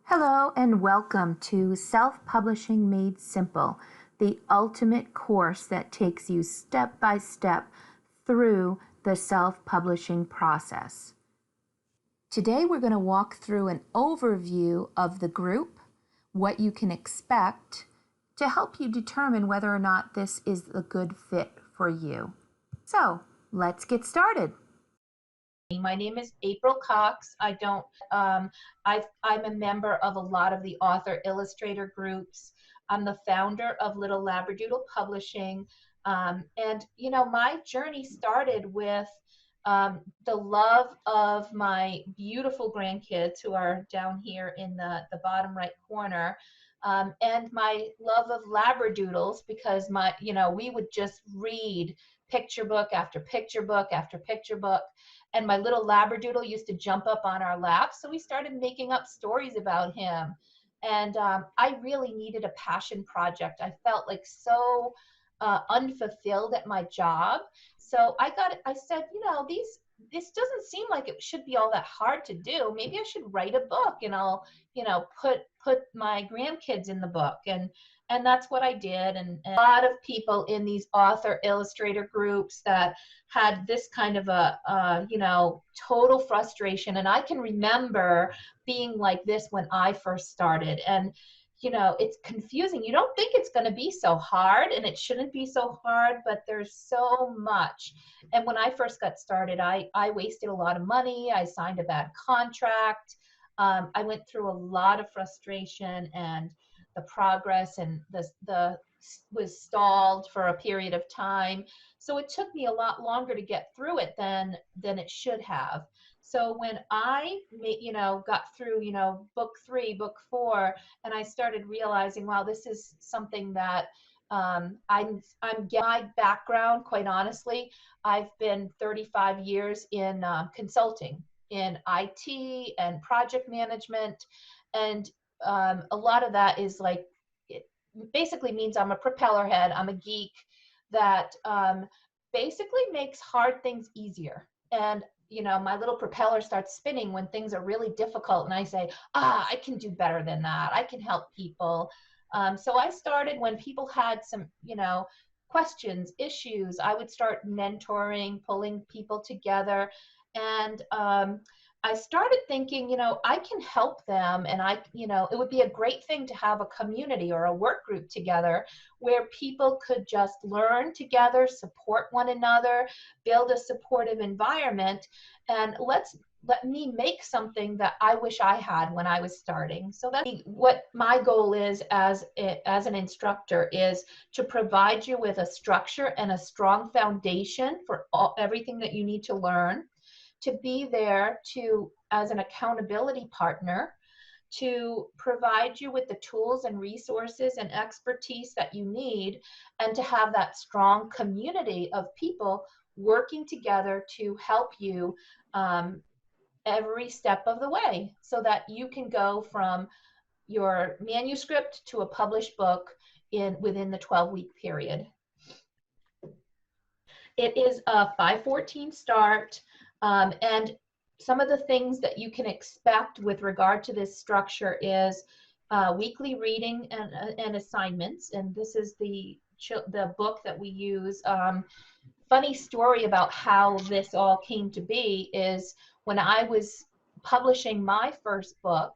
Hello and welcome to Self-Publishing Made Simple, the ultimate course that takes you step by step through the self-publishing process. Today we're going to walk through an overview of the group, what you can expect, to help you determine whether or not this is a good fit for you. So let's get started. My name is April Cox. I'm a member of a lot of the author illustrator groups. I'm the founder of Little Labradoodle Publishing. And my journey started with the love of my beautiful grandkids who are down here in the bottom right corner. And my love of Labradoodles, because we would just read picture book after picture book after picture book. And my little Labradoodle used to jump up on our laps, so we started making up stories about him. And I really needed a passion project. I felt like so unfulfilled at my job. So I said, this doesn't seem like it should be all that hard to do. Maybe I should write a book, and I'll, put my grandkids in the book. And that's what I did. And a lot of people in these author illustrator groups that had this kind of a total frustration. And I can remember being like this when I first started. And it's confusing. You don't think it's going to be so hard, and it shouldn't be so hard, but there's so much. And when I first got started, I wasted a lot of money. I signed a bad contract. I went through a lot of frustration, and the progress and the was stalled for a period of time. So it took me a lot longer to get through it than it should have. So when I got through, book 3, book 4, and I started realizing, wow, this is something that I'm my background, quite honestly, I've been 35 years in consulting, in IT and project management. And a lot of that is like, it basically means I'm a propeller head. I'm a geek that basically makes hard things easier. And my little propeller starts spinning when things are really difficult, and I say, I can do better than that. I can help people. So I started when people had some, questions, issues. I would start mentoring, pulling people together. And I started thinking, I can help them, and it would be a great thing to have a community or a work group together where people could just learn together, support one another, build a supportive environment, and let me make something that I wish I had when I was starting. So that's what my goal is as an instructor, is to provide you with a structure and a strong foundation for everything that you need to learn, to be there as an accountability partner, to provide you with the tools and resources and expertise that you need, and to have that strong community of people working together to help you every step of the way, so that you can go from your manuscript to a published book within the 12-week period. It is a 5/14 start, and some of the things that you can expect with regard to this structure is weekly reading and assignments. And this is the book that we use. Funny story about how this all came to be is when I was publishing my first book,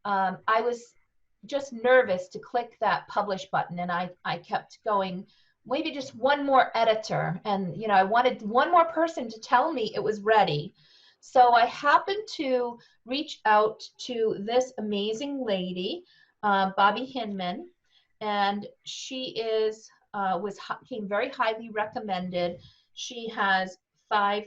I was just nervous to click that publish button, and I kept going, maybe just one more editor, and I wanted one more person to tell me it was ready. So I happened to reach out to this amazing lady, Bobbi Hinman, and she came very highly recommended. She has 5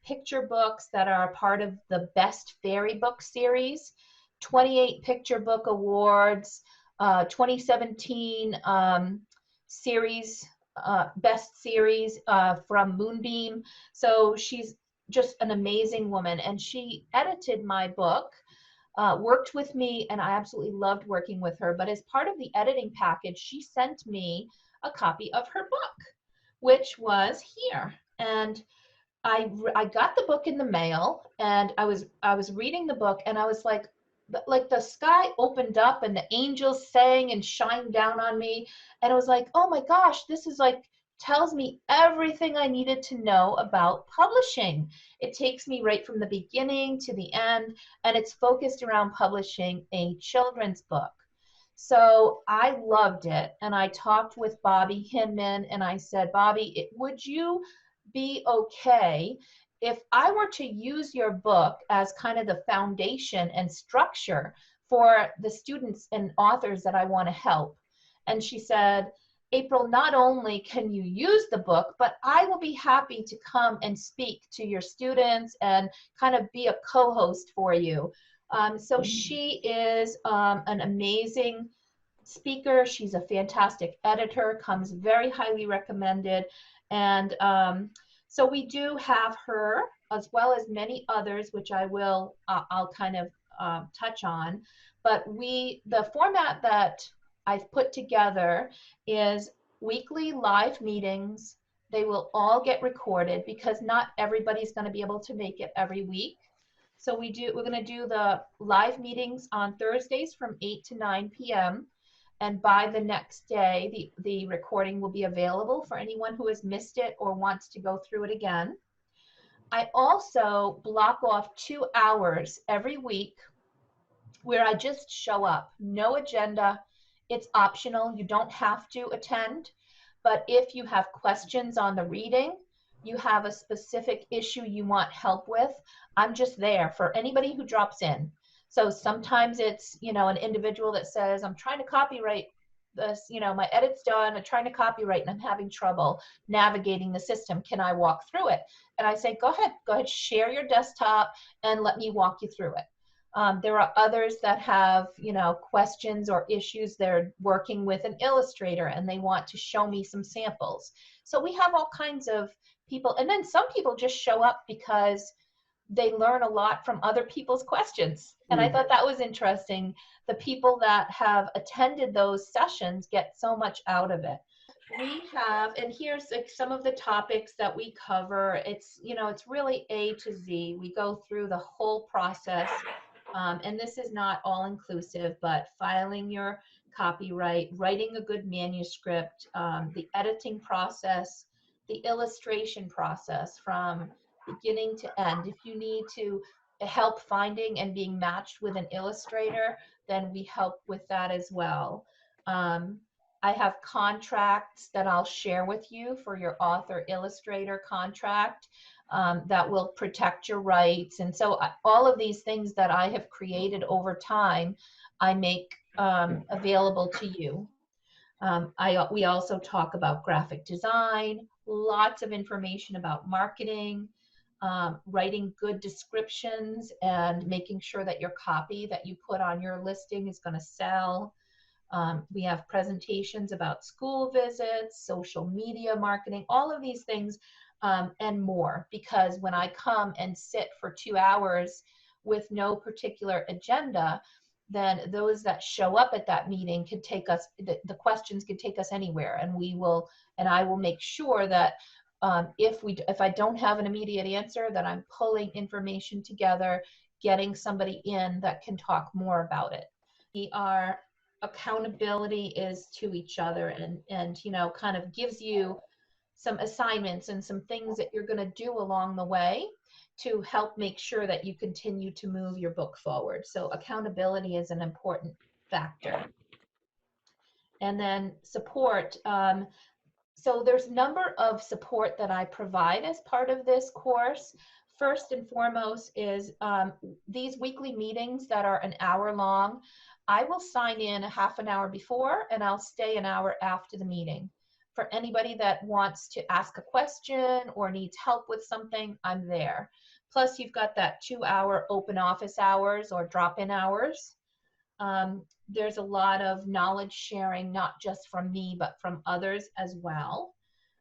picture books that are part of the Best Fairy Book series, 28 picture book awards, 2017 series, best series from Moonbeam. So she's just an amazing woman, and she edited my book, worked with me, and I absolutely loved working with her. But as part of the editing package, she sent me a copy of her book, which was here. And I got the book in the mail, and I was reading the book, and I was like, like the sky opened up and the angels sang and shined down on me. And it was like, oh my gosh, this is like, tells me everything I needed to know about publishing. It takes me right from the beginning to the end, and it's focused around publishing a children's book. So I loved it. And I talked with Bobbi Hinman and I said, Bobbi, would you be okay if I were to use your book as kind of the foundation and structure for the students and authors that I want to help? And she said, April, not only can you use the book, but I will be happy to come and speak to your students and kind of be a co-host for you. So she is an amazing speaker. She's a fantastic editor, comes very highly recommended. And so we do have her, as well as many others, which I'll kind of touch on. But the format that I've put together is weekly live meetings. They will all get recorded because not everybody's going to be able to make it every week. So we're going to do the live meetings on Thursdays from 8 to 9 p.m. And by the next day, the recording will be available for anyone who has missed it or wants to go through it again. I also block off 2 hours every week where I just show up. No agenda. It's optional. You don't have to attend. But if you have questions on the reading, you have a specific issue you want help with, I'm just there for anybody who drops in. So sometimes it's, an individual that says, I'm trying to copyright this, my edit's done, I'm trying to copyright and I'm having trouble navigating the system. Can I walk through it? And I say, go ahead, share your desktop and let me walk you through it. There are others that have, questions or issues. They're working with an illustrator and they want to show me some samples. So we have all kinds of people. And then some people just show up because they learn a lot from other people's questions. And I thought that was interesting. The people that have attended those sessions get so much out of it. We have, and here's like some of the topics that we cover. It's, it's really A to Z. We go through the whole process. And this is not all inclusive, but filing your copyright, writing a good manuscript, the editing process, the illustration process from beginning to end. If you need to help finding and being matched with an illustrator, then we help with that as well. I have contracts that I'll share with you for your author illustrator contract that will protect your rights. And so all of these things that I have created over time, I make available to you. We also talk about graphic design, lots of information about marketing, writing good descriptions and making sure that your copy that you put on your listing is going to sell. We have presentations about school visits, social media marketing, all of these things and more. Because when I come and sit for 2 hours with no particular agenda, then those that show up at that meeting can take us, the questions can take us anywhere. And I will make sure that if I don't have an immediate answer, that I'm pulling information together, getting somebody in that can talk more about it. Our accountability is to each other and kind of gives you some assignments and some things that you're going to do along the way to help make sure that you continue to move your book forward. So accountability is an important factor. And then support. So there's a number of support that I provide as part of this course. First and foremost is these weekly meetings that are an hour long. I will sign in a half an hour before and I'll stay an hour after the meeting. For anybody that wants to ask a question or needs help with something, I'm there. Plus you've got that 2-hour open office hours or drop-in hours. There's a lot of knowledge sharing, not just from me, but from others as well.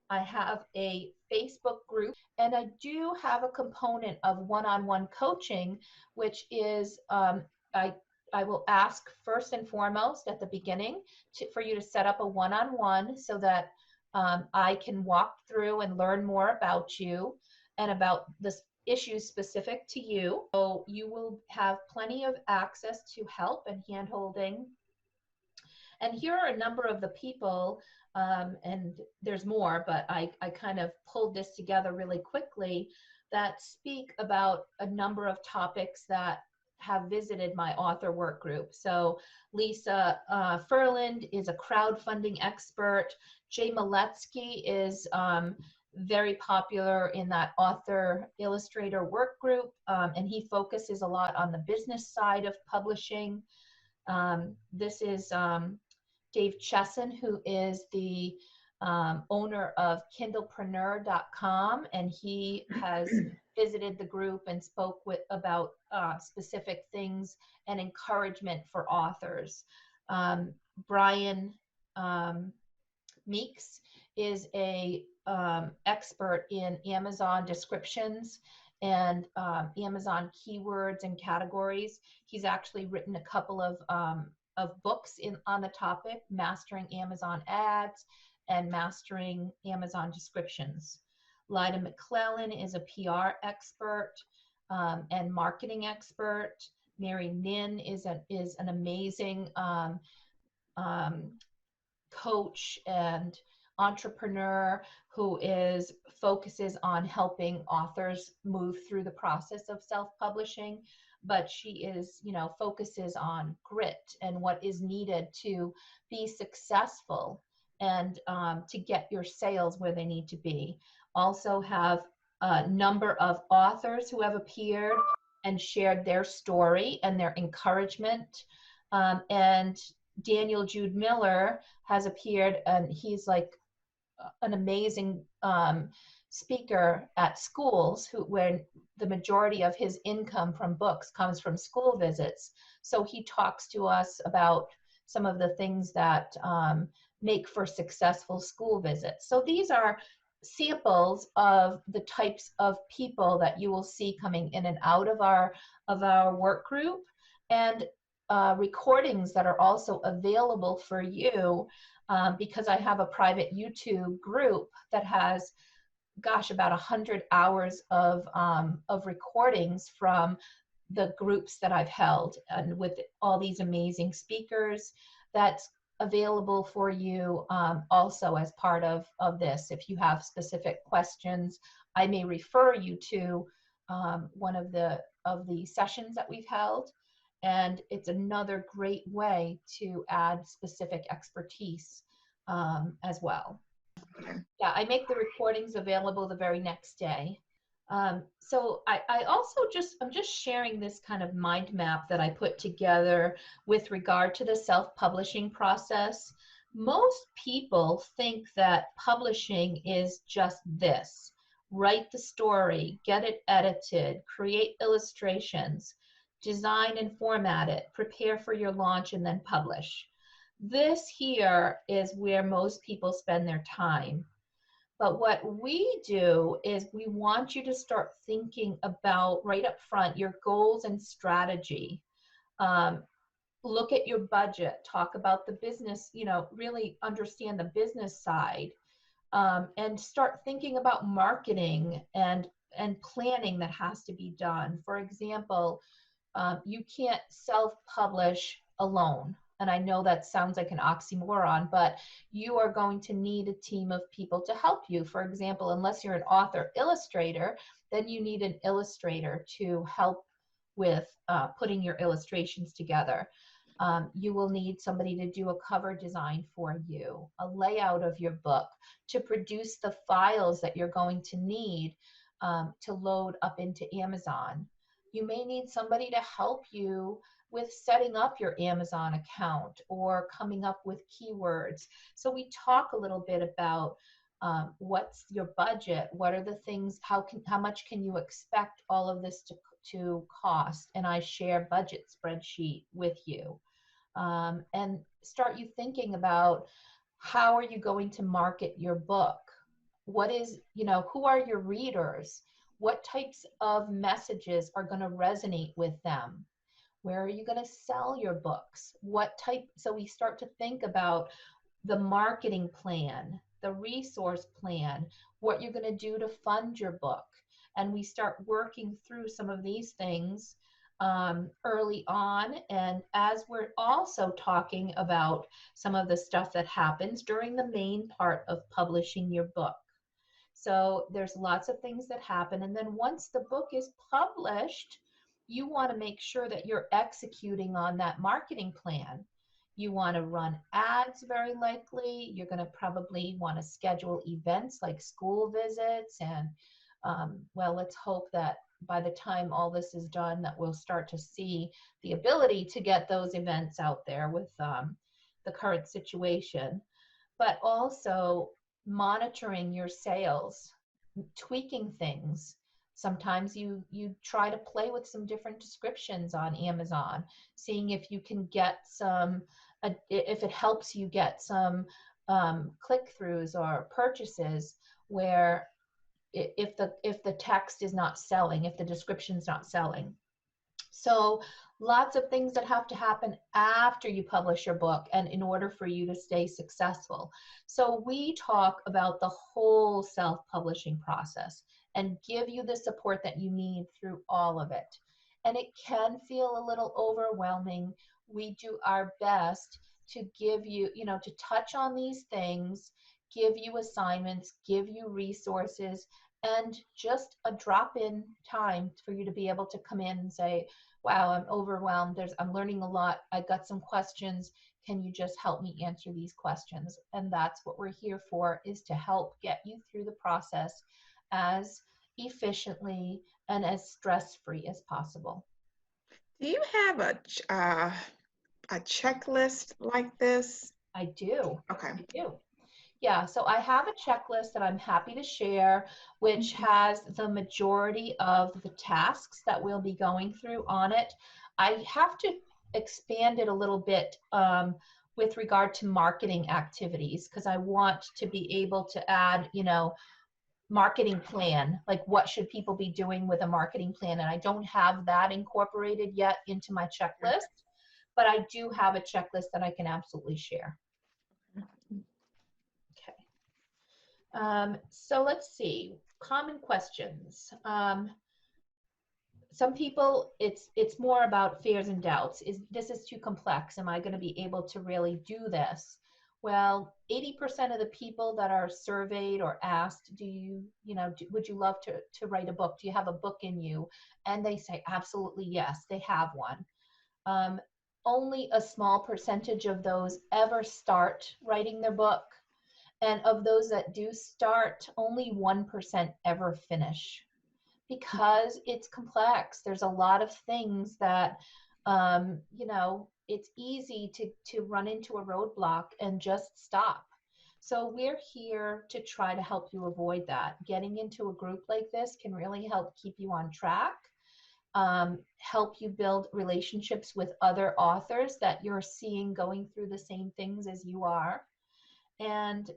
I have a Facebook group and I do have a component of one-on-one coaching, which is I will ask first and foremost at the beginning for you to set up a one-on-one so that I can walk through and learn more about you and about this issues specific to you. So you will have plenty of access to help and handholding. And here are a number of the people, and there's more, but I kind of pulled this together really quickly, that speak about a number of topics that have visited my author work group. So Lisa Furland is a crowdfunding expert. Jay Maletsky is very popular in that author illustrator work group, and he focuses a lot on the business side of publishing. This is Dave Chesson, who is the owner of kindlepreneur.com, and he has visited the group and spoke about specific things and encouragement for authors. Brian Meeks is a expert in Amazon descriptions and Amazon keywords and categories. He's actually written a couple of books on the topic, Mastering Amazon Ads and Mastering Amazon Descriptions. Lyda McClellan is a PR expert and marketing expert. Mary Nin is an amazing coach and entrepreneur who focuses on helping authors move through the process of self-publishing, but she focuses on grit and what is needed to be successful and to get your sales where they need to be. Also have a number of authors who have appeared and shared their story and their encouragement. And Daniel Jude Miller has appeared, and he's like an amazing speaker at schools where the majority of his income from books comes from school visits. So he talks to us about some of the things that make for successful school visits. So these are samples of the types of people that you will see coming in and out of our work group, and recordings that are also available for you because I have a private YouTube group that has, gosh, about 100 hours of recordings from the groups that I've held, and with all these amazing speakers. That's available for you also as part of this. If you have specific questions, I may refer you to one of the sessions that we've held. And it's another great way to add specific expertise as well. Yeah, I make the recordings available the very next day. So I also I'm just sharing this kind of mind map that I put together with regard to the self-publishing process. Most people think that publishing is just this: write the story, get it edited, create illustrations, design and format it, prepare for your launch, and then publish. This here is where most people spend their time. But what we do is we want you to start thinking about right up front your goals and strategy. Look at your budget, talk about the business, really understand the business side, and start thinking about marketing and planning that has to be done. For example, you can't self-publish alone. And I know that sounds like an oxymoron, but you are going to need a team of people to help you. For example, unless you're an author illustrator, then you need an illustrator to help with putting your illustrations together. You will need somebody to do a cover design for you, a layout of your book, to produce the files that you're going to need to load up into Amazon. You may need somebody to help you with setting up your Amazon account or coming up with keywords. So we talk a little bit about what's your budget, what are the things, how much can you expect all of this to cost, and I share budget spreadsheet with you. And start you thinking about how are you going to market your book? What is, who are your readers? What types of messages are going to resonate with them? Where are you going to sell your books? So we start to think about the marketing plan, the resource plan, what you're going to do to fund your book. And we start working through some of these things early on. And as we're also talking about some of the stuff that happens during the main part of publishing your book. So there's lots of things that happen. And then once the book is published, you want to make sure that you're executing on that marketing plan. You want to run ads, very likely. You're going to probably want to schedule events like school visits. And well, let's hope that by the time all this is done, that we'll start to see the ability to get those events out there with the current situation. But also monitoring your sales, tweaking things. Sometimes you try to play with some different descriptions on Amazon, seeing if you can get some, if it helps you get some click-throughs or purchases where if the text is not selling, if the description's not selling. So lots of things that have to happen after you publish your book and in order for you to stay successful. So we talk about the whole self-publishing process and give you the support that you need through all of it. And it can feel a little overwhelming. We do our best to give you, to touch on these things, give you assignments, give you resources, and just a drop-in time for you to be able to come in and say, wow, I'm overwhelmed. I'm learning a lot. I got some questions. Can you just help me answer these questions? And that's what we're here for, is to help get you through the process as efficiently and as stress-free as possible. Do you have a checklist like this? I do. Okay. I do. Yeah, so I have a checklist that I'm happy to share, which has the majority of the tasks that we'll be going through on it. I have to expand it a little bit with regard to marketing activities, because I want to be able to add, marketing plan, like what should people be doing with a marketing plan, and I don't have that incorporated yet into my checklist, but I do have a checklist that I can absolutely share. So let's see, common questions. Some people, it's more about fears and doubts. This is too complex? Am I going to be able to really do this? Well, 80% of the people that are surveyed or asked, would you love to write a book? Do you have a book in you? And they say, absolutely yes, they have one. Only a small percentage of those ever start writing their book. And of those that do start, only 1% ever finish, because it's complex. There's a lot of things that, it's easy to run into a roadblock and just stop. So we're here to try to help you avoid that. Getting into a group like this can really help keep you on track, help you build relationships with other authors that you're seeing going through the same things as you are. And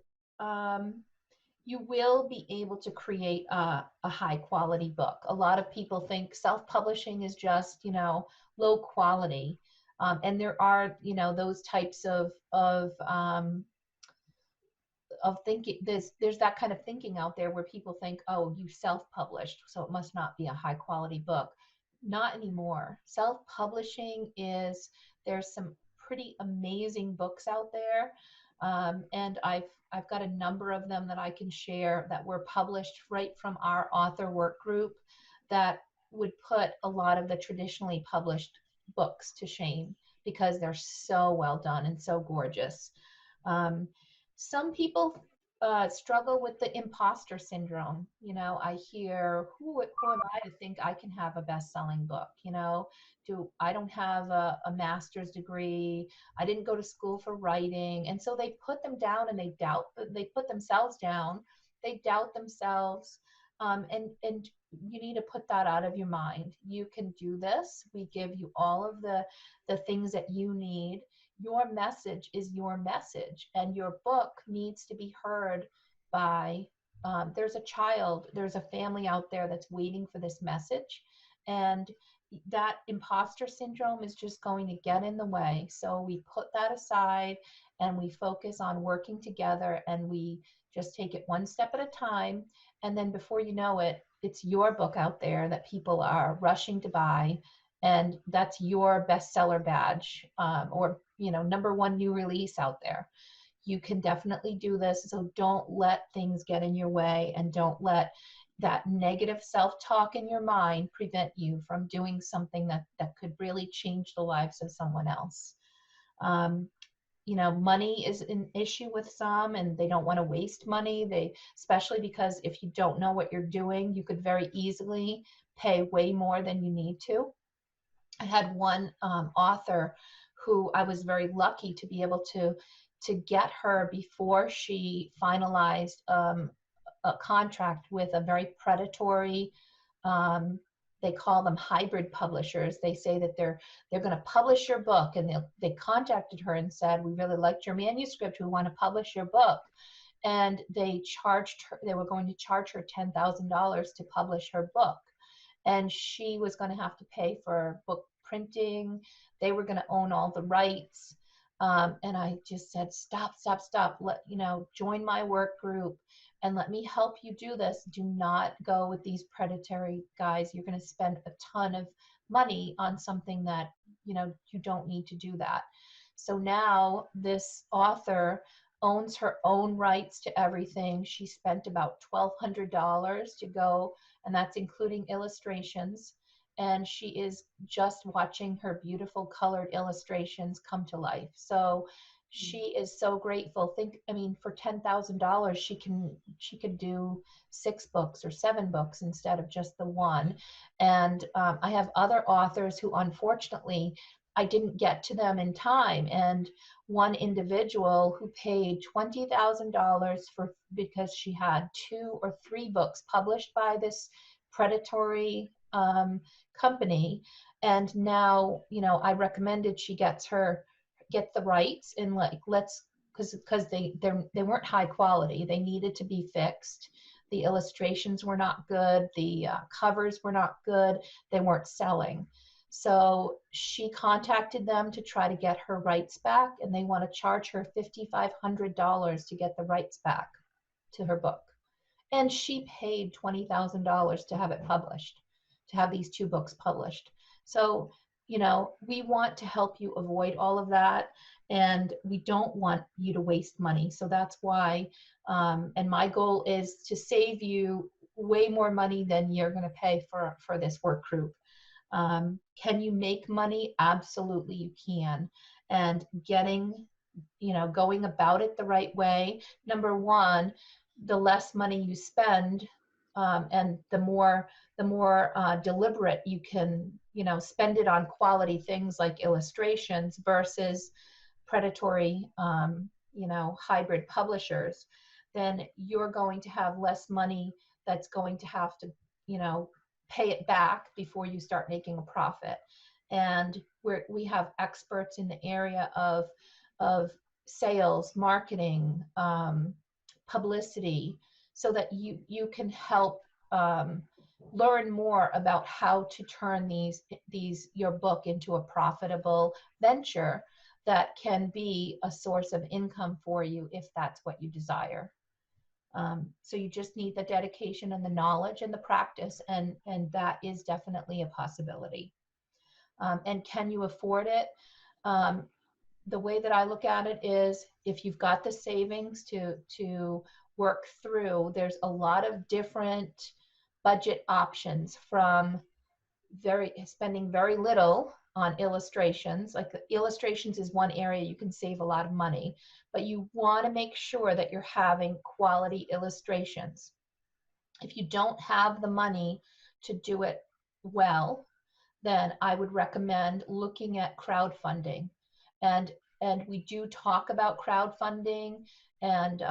you will be able to create a high quality book. A lot of people think self-publishing is just, low quality. And there are, those types of thinking, there's that kind of thinking out there where people think, oh, you self-published, so it must not be a high quality book. Not anymore. Self-publishing there's some pretty amazing books out there. And I've got a number of them that I can share that were published right from our author work group that would put a lot of the traditionally published books to shame, because they're so well done and so gorgeous. Some people struggle with the imposter syndrome. I hear, who am I to think I can have a best-selling book? I don't have a master's degree. I didn't go to school for writing. And so they put them down and they put themselves down. They doubt themselves. And you need to put that out of your mind. You can do this. We give you all of the things that you need. Your message is your message, and your book needs to be heard by, there's a family out there that's waiting for this message, and that imposter syndrome is just going to get in the way. So we put that aside and we focus on working together, and we just take it one step at a time. And then before you know it, it's your book out there that people are rushing to buy, and that's your bestseller badge, or #1 new release out there. You can definitely do this. So don't let things get in your way, and don't let that negative self-talk in your mind prevent you from doing something that could really change the lives of someone else. Um, money is an issue with some, and they don't want to waste money. Especially because if you don't know what you're doing, you could very easily pay way more than you need to. I had one author who I was very lucky to be able to get her before she finalized a contract with a very predatory, um, they call them hybrid publishers. They say that they're going to publish your book, and they contacted her and said, we really liked your manuscript, we want to publish your book. And they were going to charge her $10,000 to publish her book, and she was going to have to pay for book printing. They were going to own all the rights. And I just said, stop. Join my work group and let me help you do this. Do not go with these predatory guys. You're going to spend a ton of money on something that, you don't need to do that. So now this author owns her own rights to everything. She spent about $1,200 to go, and that's including illustrations. And she is just watching her beautiful colored illustrations come to life. So she is so grateful. For $10,000, she could do 6 books or 7 books instead of just the one. And I have other authors who, unfortunately, I didn't get to them in time. And one individual who paid $20,000 because she had 2 or 3 books published by this predatory company. And now, I recommended she get the rights, and because they weren't high quality. They needed to be fixed. The illustrations were not good. The covers were not good. They weren't selling. So she contacted them to try to get her rights back, and they want to charge her $5,500 to get the rights back to her book. And she paid $20,000 to have it published, to have these 2 books published. So, we want to help you avoid all of that, and we don't want you to waste money. So that's why, and my goal is to save you way more money than you're going to pay for this work group. Can you make money? Absolutely you can. And going about it the right way. #1, the less money you spend, and the more deliberate you can, spend it on quality things like illustrations versus predatory, hybrid publishers, then you're going to have less money that's going to have to, pay it back before you start making a profit. And we have experts in the area of sales, marketing, publicity, so that you can help learn more about how to turn your book into a profitable venture that can be a source of income for you if that's what you desire. So you just need the dedication and the knowledge and the practice, and that is definitely a possibility. And can you afford it? The way that I look at it is, if you've got the savings to work through, there's a lot of different budget options, from spending very little on illustrations. Like, illustrations is one area you can save a lot of money, but you want to make sure that you're having quality illustrations. If you don't have the money to do it well, then I would recommend looking at crowdfunding. And we do talk about crowdfunding, and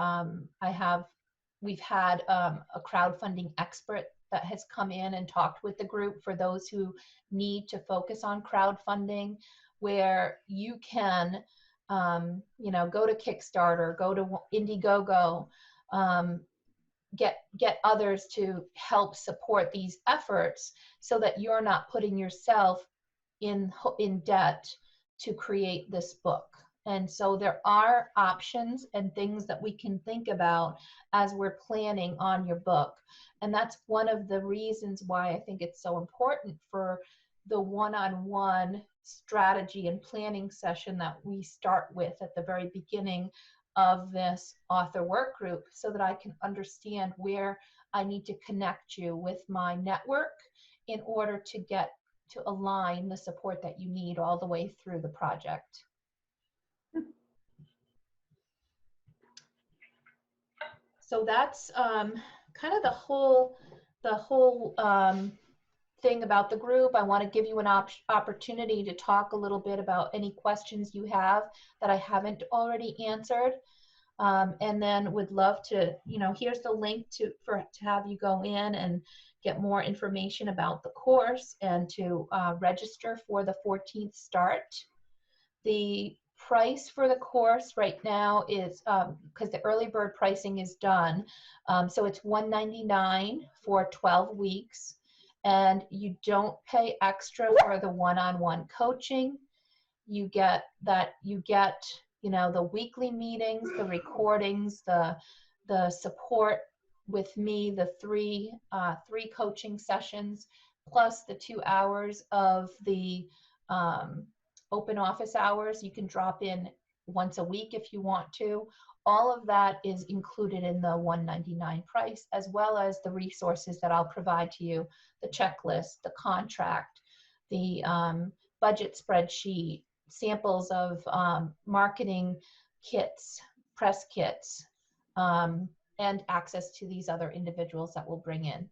we've had a crowdfunding expert that has come in and talked with the group for those who need to focus on crowdfunding, where you can, go to Kickstarter, go to Indiegogo, get others to help support these efforts, so that you're not putting yourself in debt to create this book. And so there are options and things that we can think about as we're planning on your book. And that's one of the reasons why I think it's so important for the one-on-one strategy and planning session that we start with at the very beginning of this author work group, so that I can understand where I need to connect you with my network in order to get to align the support that you need all the way through the project. So that's kind of the whole thing about the group. I want to give you an opportunity to talk a little bit about any questions you have that I haven't already answered. And then would love to, here's the link to have you go in and get more information about the course and to register for the 14th start. The price for the course right now is, because the early bird pricing is done, so it's $199 for 12 weeks, and you don't pay extra for the one-on-one coaching. You get the weekly meetings, the recordings, the support with me, the three coaching sessions, plus the 2 hours of the open office hours. You can drop in once a week if you want to. All of that is included in the $199 price, as well as the resources that I'll provide to you, the checklist, the contract, the budget spreadsheet, samples of marketing kits, press kits, and access to these other individuals that we'll bring in.